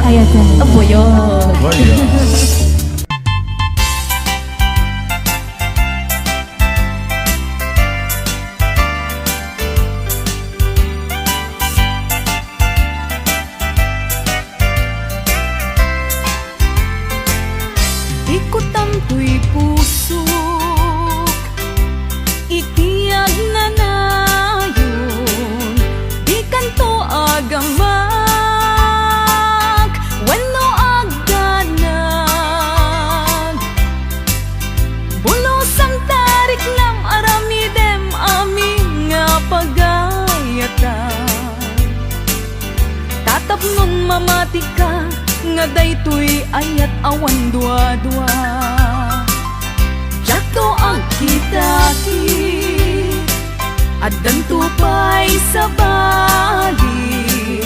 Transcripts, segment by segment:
Ayatan. Opo yun. Ikot ang tuy pusok, itiyag na nayon, di kanto agamak, wenno agdanag. Bulos ang tarik ng aramidem aming nga pagayatan. Tatapnon mamati ka, nga daytoy ayat awan dua-dua. Jato ang kitaki at dantupay sa bali,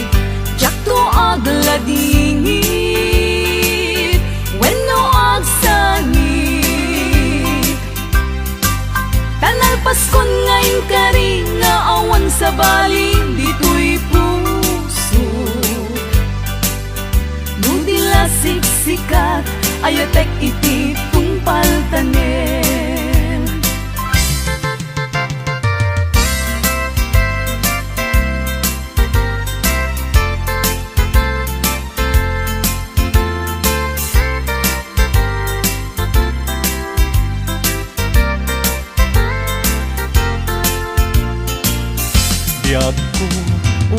jato ag ladingit wenno ag sangit. Tanal Paskon ngayon kari nga awan sa bali, dito'y puso nudila siksikat ayatek iti tungpal tanen. Biyag ko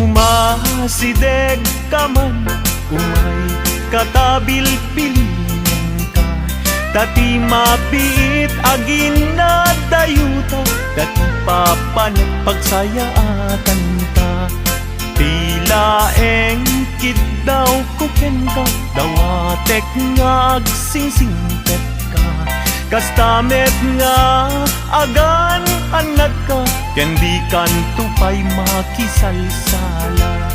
umasideg ka man, umay katabil pilihan ka. Dati mapiit agin na dayuta, dati papanat pagsayaatan ka. Tila engkit daw kuken ka, dawatek nga agsingsingpet ka. Kastamet nga agan anak ka, kendi kantupay makisalsala.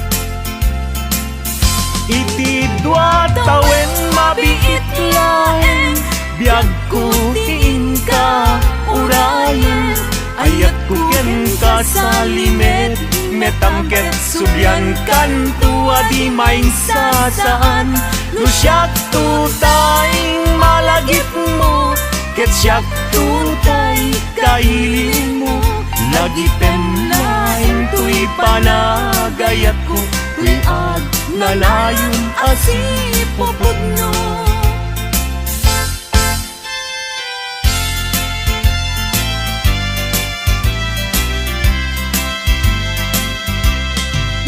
Iti dua tawen mabiit laeng, biag ko tiin ka urayan. Ayat ko ken ka sa limet, metangket subyan kan tua di main sasaan. No siyak tutay malagip mo, ket siyak tutay kailin mo. Lagi penlain tuy panagayat ko, tuy ag nalayon asipopod no.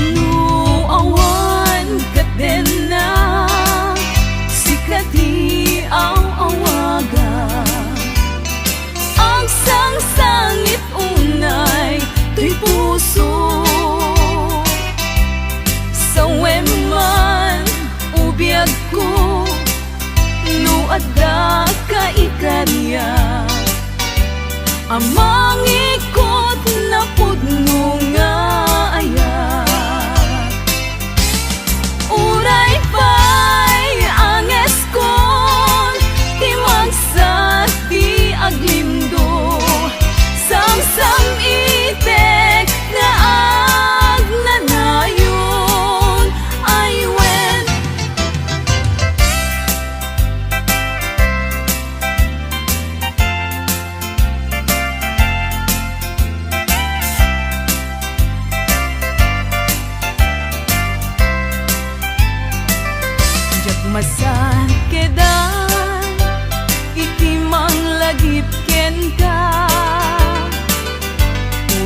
No awan katen na sikati ang awaga, ang sangsangit unay tuy puso. Saweman ubiyag ko, no adda ka ikarya, amang ikot na pudno nga ayat. Uray pa'y anges kon, timagsat di aglimdo, samsam itek nga agnanayon ay wen. Jak masan kedan iti manglagip ken ka,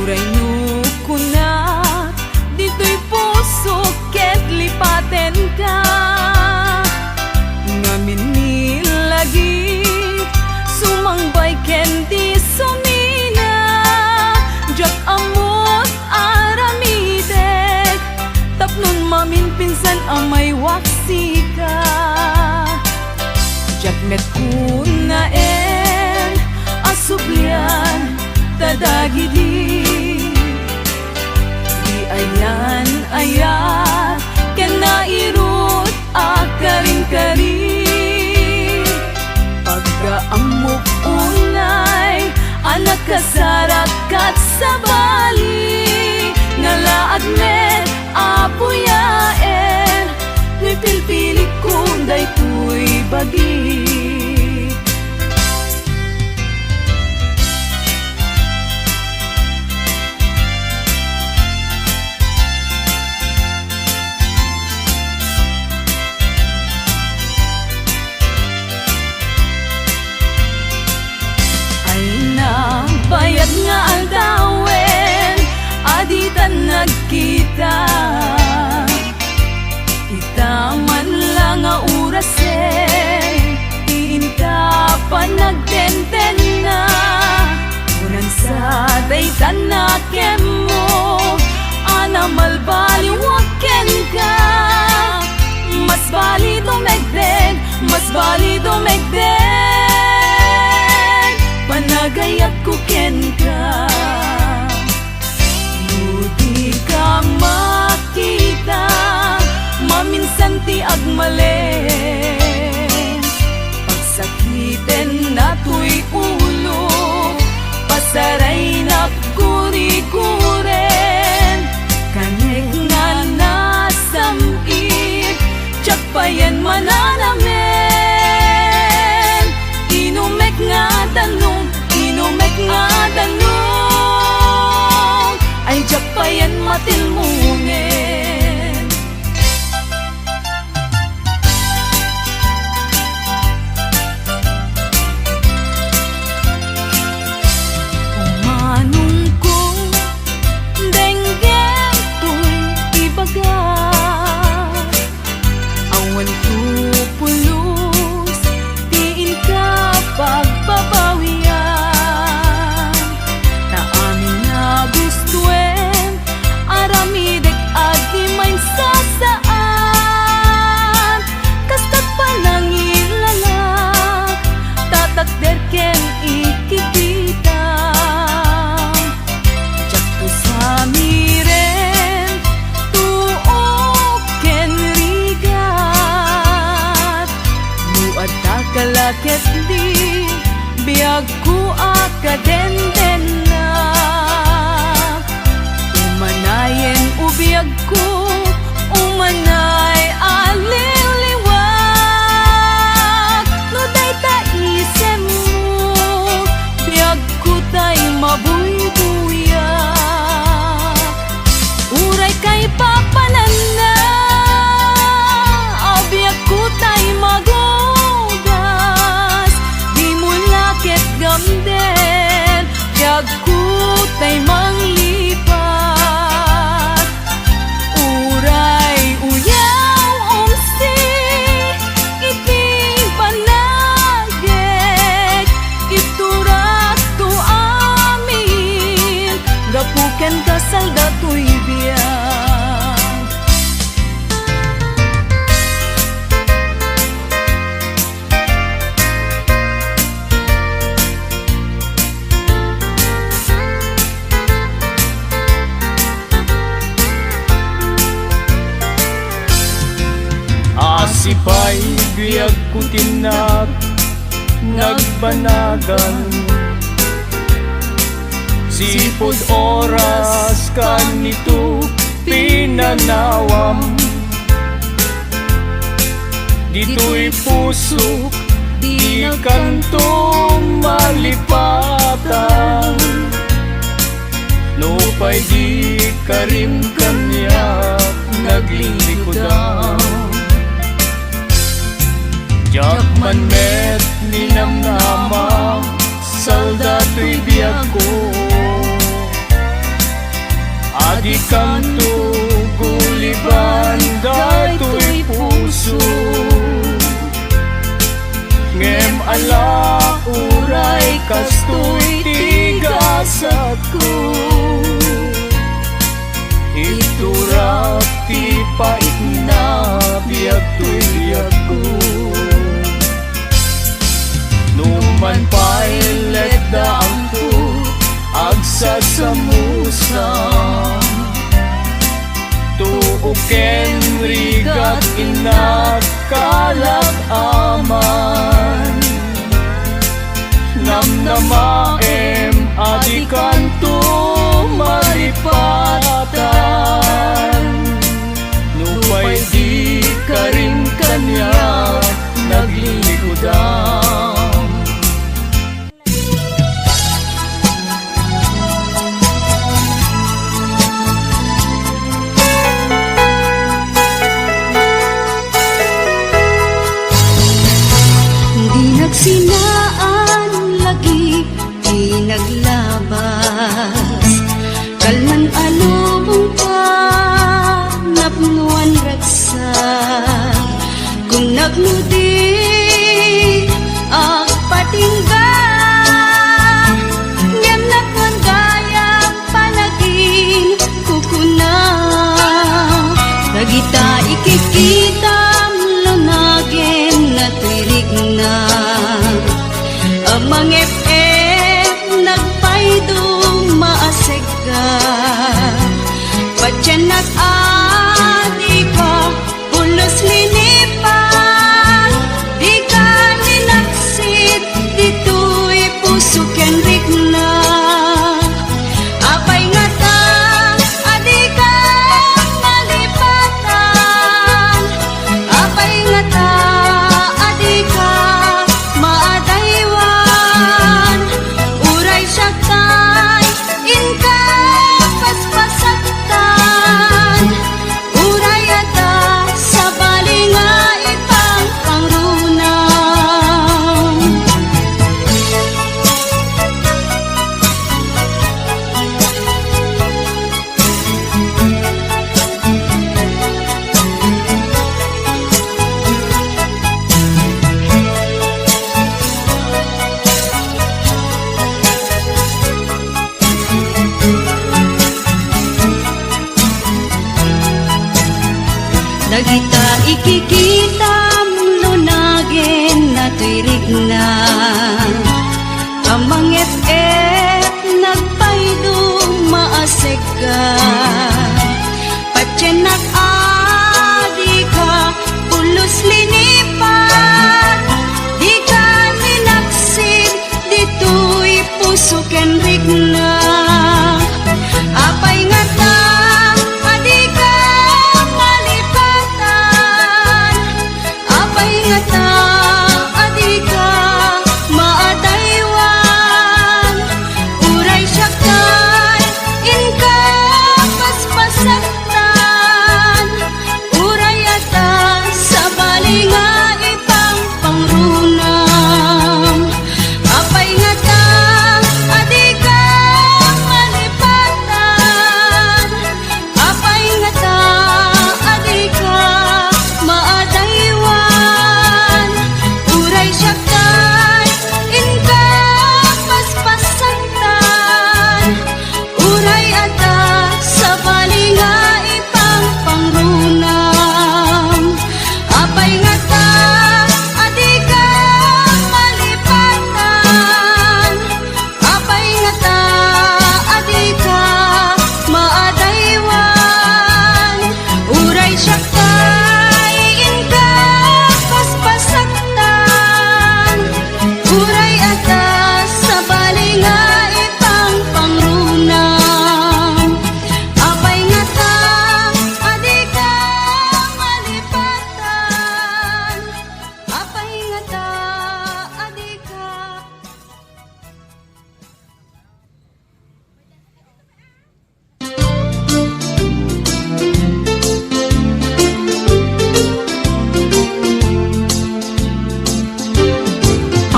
uray no kunat dito'y puso ket lipaten ka. Ngamin nilagip sumangbay ken di sumina, jak amot aramidek tapnon mamin pinsan amay waksi ka. Jak met kunaen asublian tadagidi, di ayan ayat ken nairut akaring-karing. Pagkaamok unay anak kasarakat sa bali, ngalaad met apuyaen, ni pilpili minsan na mo ana malbaliwaken ka. Mas balido megden, mas balido megden, panagayat ko ken ka. Di ka makita, maminsan ti agmalen, pagsakiten na to'y ulo, pasaray na kuri-kuren, kanek nga nasamit, tsak pa yan mananamen. Inumek nga tanong, inumek nga tanong, ay tsak pa yan matilmungen. Umanong ko, denggem to'y ibaga, awan tupulos, diin ka pagbabawian. Taamin na gustuen, aramidek at di may sasaan. Kastat pa lang ilalak, tatakder ken ikikita. Tsak to sa miren, tuok ken rigat. Buad takalaket di, biag ku akadenden na. Umanayen ubiyag ko, umanay aliliwag. No day taisem mo, biyag ko tay mabuybuyak. Uray kay papanan na, abiyag ko tay magogas. Di mo lakit gamden, biyag ko tay manglipat. Uray uyaw umsi, iting panagek, iturak to amin, gapuken kasal dato'y biyag. Asipay biyag ko tinag nagbanagan, sipod oras kanito pinanawam. Dito'y pusok di kanto malipatan, no pa'y di karim kanya naglilikodan. Jakman met ninamnama, salda to'y biyag ko. Adi kanto guliban, dato'y puso. Ngem ala uray kasto'y tigasat ko. Iturak ti pait na biyag to'y biyag ko. Numan pa'y letda ang ko, agsasamusang. Tuuken rigat inakalag aman. Namnamaem adikanto malipatan. Nupay di ka rin kanya naglilikodan. Sinaan lagi di naglabas, kalman alubong ka napnuan raksa. Kung nagludi ang patingga, ngem nakman gayang Dagita ikikita lunagin na tirig na amang FM nagpaydo maasig ka patyanak adi ka pulos linipan di ka ninaksit dito'y puso ken rigna apay nga ta adi ka malipatan apay nga ta adi ka maadaywan uray siya kay inka paspasaktan uray ada sa balinga ipang pangrunang. Dagita ikikita lunagin na tirig na amang FM nagpaydo maasig ka patyanak adi ka pulos linipan di ka ninaksid dito'y puso ken rigna apay nga ta adi ka malipatan apay nga ta adi ka maadaywan uray siya kay inka paspasaktan uray ata sa balinga ipang pangrunang apay nga ta adi ka malipatan apay nga ta adi ka maadaywan uray siya kay inka paspasaktan uray ata sa balinga ipang pangrunang apay nga ta adi ka malipatan apay nga ta adi ka maadaywan uray siya kay inka paspasaktan uray ata sa balinga ipang pangrunang apay nga ta adi ka malipatan apay nga ta adi ka.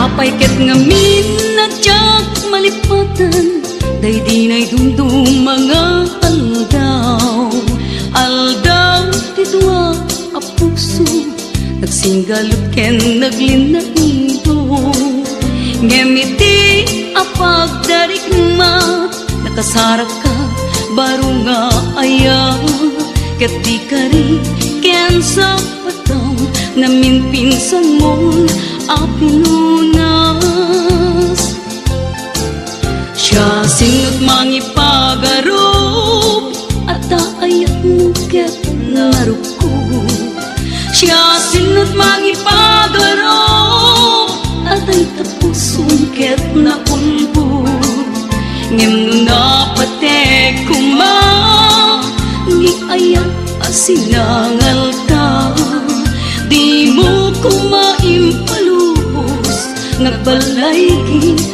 Apay ket ngamin na tiyak malipatan day dinay dumdum mga aldaw aldaw tidwa a puso nagsinggalot ken naglinaido ngemiti a pagdarigma nakasarak ka baro nga aya ket di ka rin ken sa pataw namin pinsan mo a pinunas siya singot mangipagarop at ayat mo ket naruko siya singot mangipagarop at ay tapuson ket naumpo ngem no napatek kuma ni ayat asinangal ta di mo kumaimpalubos nagbalay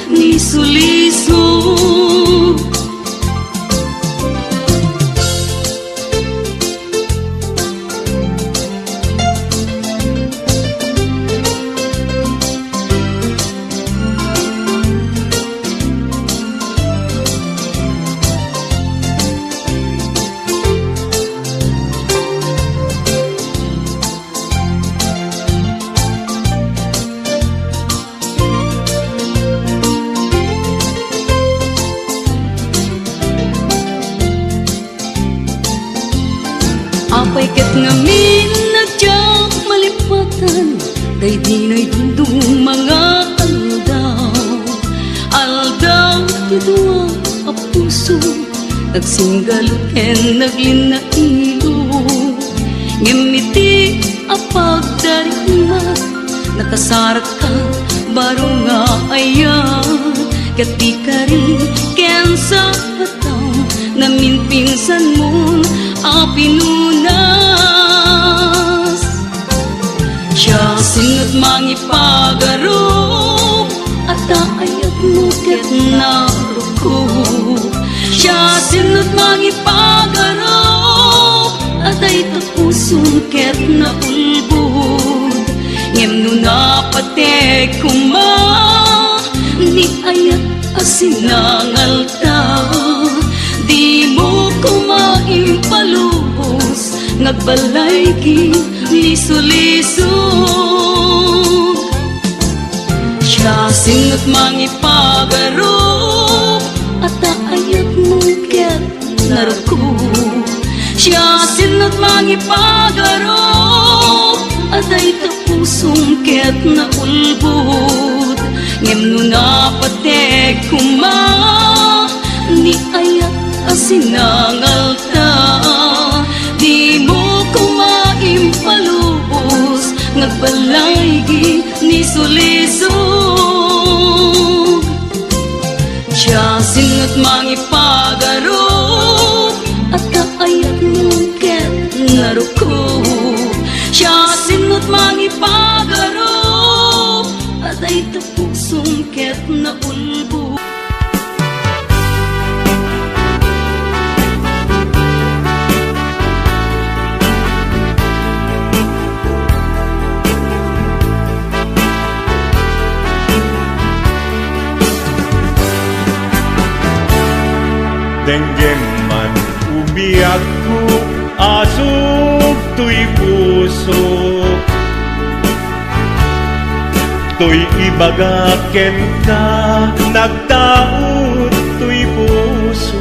ni suliso. Apay ket ngamin nadyak malipatan, day dinay dundong mga aldaw. Aldaw ti duwa a puso, nagsinggalot ken naglinailo. Ngimiti a pagdarima, nakasarat ka baro nga ayan. Ket di ka rin ken sa bataw, namin pinsan mo a pinunas. Siya sinot mangipagarop, at ayat mo ket narukop. Siya sinot mangipagarop, at ay tapusong ket naulbod. Ngem no napatek kuma, ni ayat asinangal ta. Di mo kumaimpalubos, ngagbalay ki liso-lisog. Siya sinot mangipagarop, at ayat mo ket narukop. Siya sinot mangipagarop, at ay tapusong ket naulbod. Ngem no napatek kuma, ni ayat asinangal ta. Di mo kumaimpalubos, ngagbalay gi ni sulisog. Siya sinot mangipagarop, at kaayat mo ket narukop. Siya sinot mangipagarop, at ay tapusong ket naulbod. Denggem man umiyak ko, asog to'y puso. To'y ibagaken ka, nagtaot to'y puso.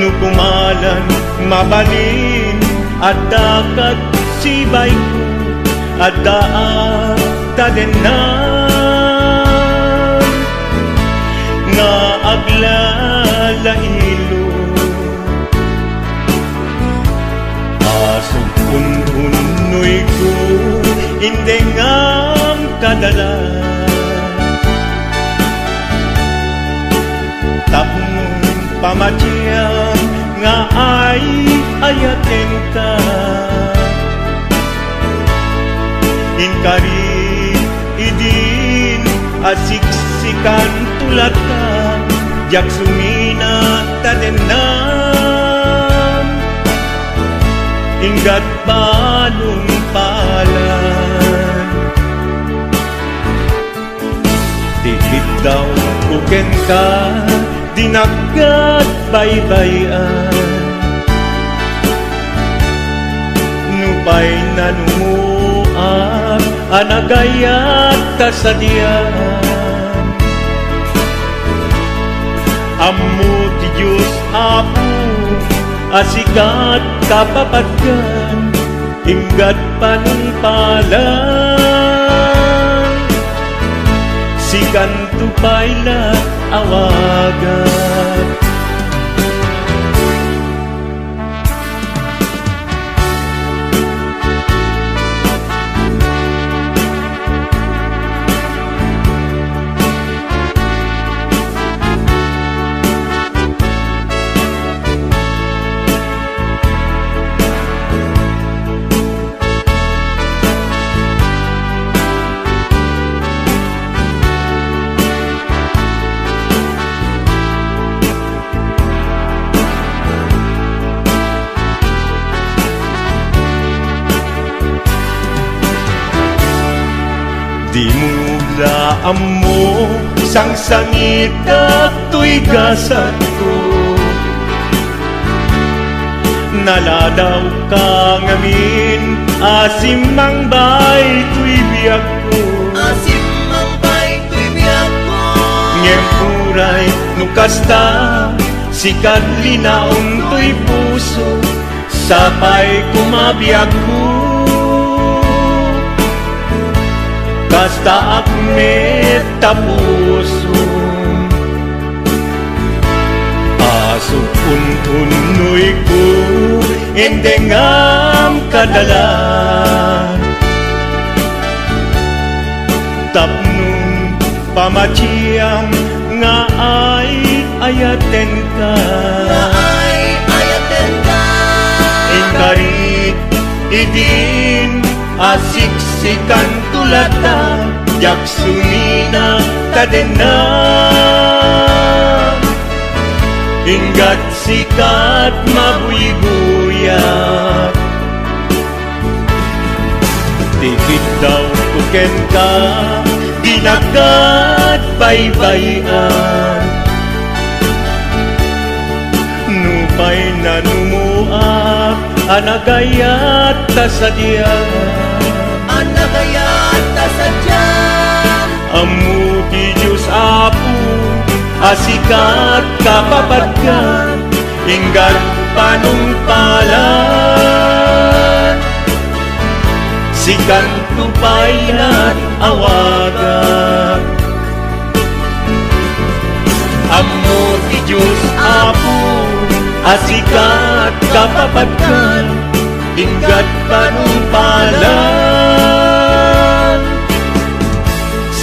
No kumalan, mabalin, at dakat sibay ko, at daan tadenan. Nga aglalailo, asog ununoy ko, hindi ngam kadala. Tapong pamatyang nga ay ayaten ka. Inkari idin asiksikan tulad ka, jak sumina tadenan. Ingat balong palan, tikit daw kuken ka, dinagat baybayan. Nupay nanumuap, anagayat kasadyan. Ammo ti Diyos Apo, asikat kapapatgan, inggat panungpalan. Sikan tupayla awagan. Di mo laam mo, sang sangit at to'y gasat ko. Naladaw ka ngamin, asim ang bay to'y biyak ko. Asim ang bay to'y biyak ko. Ngem puray nukasta, sikat linaon to'y puso, sapay kumabiyag ko. Kasta akmet tapuso, asok untunoy ko, endengam kadalan. Tapnong pamachiyang nga ay ayaten ka, Ingkarit idin asiksikan tulata, yaksumina kadena. Ingat sikat mabuybuyak, tikit daw tuken ka, dinagat baybayan. Nupay na numuak, anagayat ta sa diyan, Anagayat ta sadyan, amu ti Diyos Apo, asikat kapapagkan, inggat panumpalan. Sikat tupayan awagan, amu ti Diyos Apo, asikat kapapagkan, inggat panumpalan.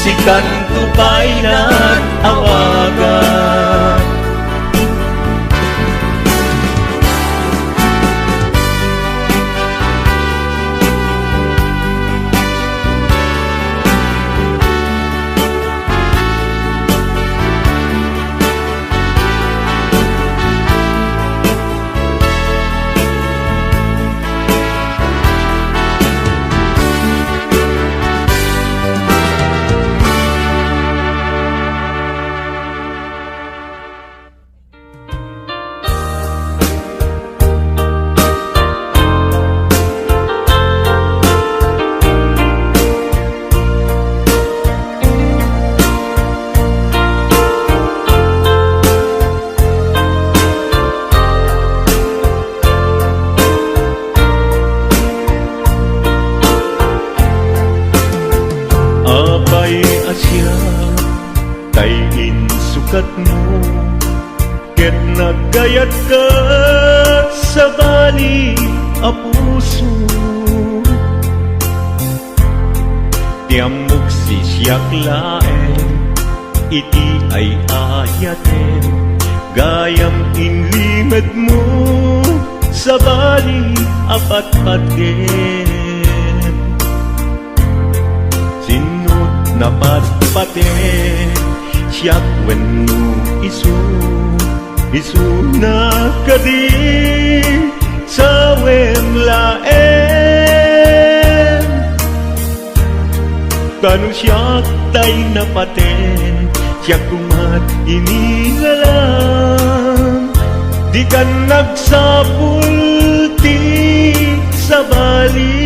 Sikat tupayan awagan. Tayin sukat mo, ket nagayat ka sa bali a puso. Tiamok si siyak laen, iti ay ayaten, gayam inlimad mo sa bali apat-paten. Sinut na patpaten, siyak wenno isu na kadi sa wemlaen. Kanu siyak tay napaten, siyak kumat inilalang, di kan nagsapul ti sa bali.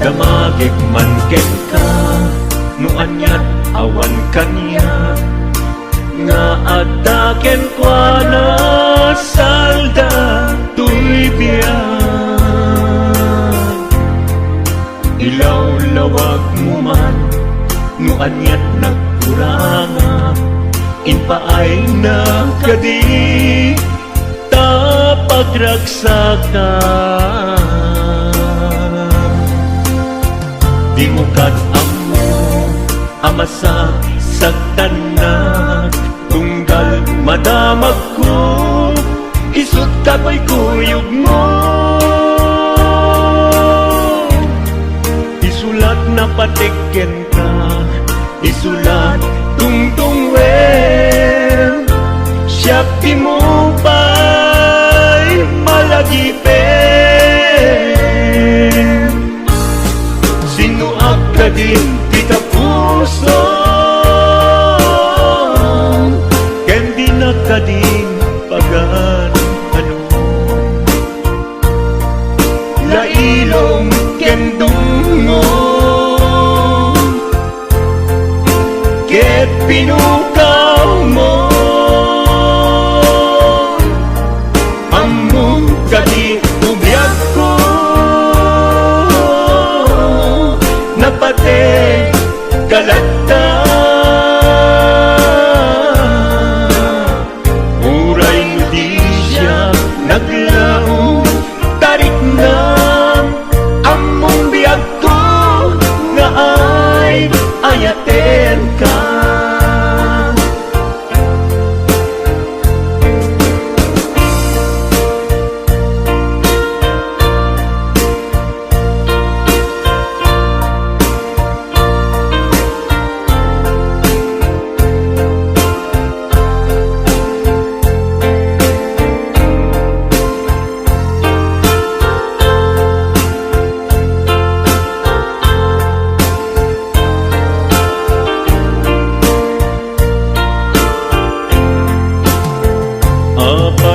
Damagik man ken ka, no anyat awan kanya, nga adaken kwa na salda tuy biyan. Ilaw-lawag mo man, no anyat nagkuranga, inpaay na kadi ta pagragsakan. Di mo kat-amo amasa sagtanan, tunggal madamag ko, isut kapoy kuyog mo. Isulat na patikken ka, isulat tungtungwen, siyak di mo pa'y malagipen. Sinuak ka din kita puso, ken di na ka din pagan ano. Lailong ken dungo, ket pinukaw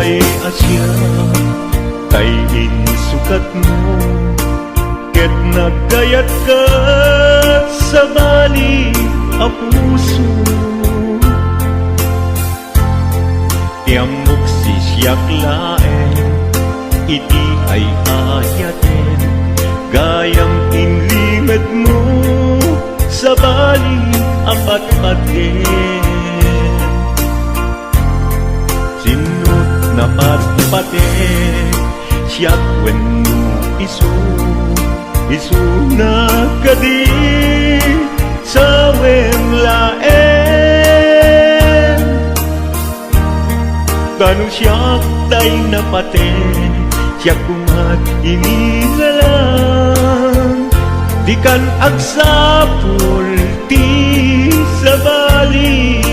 ay asya kay insukat mo ket nagkayat ka sa bali a puso tiamok sisyak laeng iti ay ayaten gayam inlingad mo sa bali apat paten sinut na patpaten siyak wenno isu na kadi sa laen kanu siyak tay na paten siyak kumat inilalang di kan agsapul ti sa bali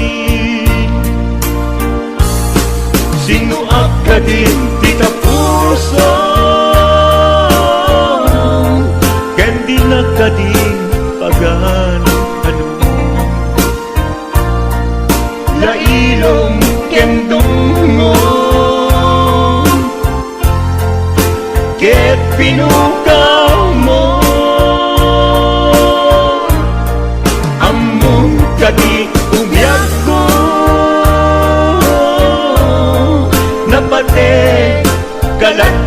sinuak ka din ti tapuso ken di na ka din pagan ano lailom ken dungo ket pinukaw mo among kadi umyag ko napate kalat